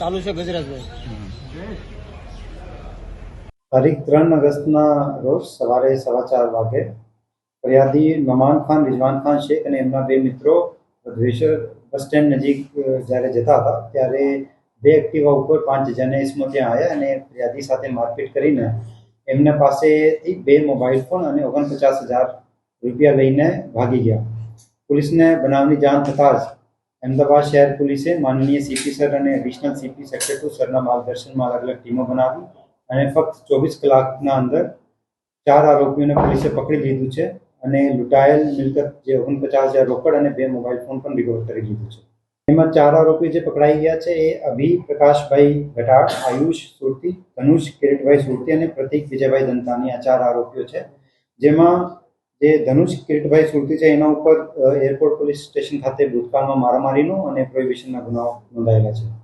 ચાલુ છે ગજરાજભાઈ. તારીખ 3 ઓગસ્ટના રોજ સવારે 4:15 વાગે ફરિયાદી નમાન ખાન, રિઝવાન ખાન શેખ અને એમના બે મિત્રો દ્વેષર બસ સ્ટેન્ડ નજીક જ્યારે જતા હતા ત્યારે બે એક્ટિવા ઉપર 5 જણા ઇસમો ત્યાં આવ્યા અને ફરિયાદી સાથે મારપીટ કરીને એમના પાસેથી 2 મોબાઈલ ફોન અને 49,000 રૂપિયા લઈને ભાગી ગયા. પોલીસને બનાવની જાણ થતાં જ અમદાવાદ શહેર પોલીસે માનનીય સીપી સર અને એડિશનલ સીપી સેક્ટર 2 સરના માર્ગદર્શનમાં અલગ અલગ ટીમો બનાવી અને ફક્ત 24 કલાકના અંદર 4 આરોપીઓને પોલીસે પકડી લીધું છે અને લૂંટાયેલ મિલકત જે 49,000 રોકડ અને 2 મોબાઈલ ફોન પણ રિકવર કરી લીધું છે. એમાં 4 આરોપી જે પકડાઈ ગયા છે એ અભી પ્રકાશભાઈ ગટાડ, આયુષ સુરતી, ધનુષ કિરીટભાઈ સુરતી અને પ્રતિક વિજયભાઈ દંતાની આ 4 આરોપીઓ છે. જેમાં જે ધનુષ કિરીટભાઈ સુરતી છે એના ઉપર એરપોર્ટ પોલીસ સ્ટેશન ખાતે ભૂતકાળમાં મારામારીનો અને પ્રોહિબિશનના ગુનાઓ નોંધાયેલા છે.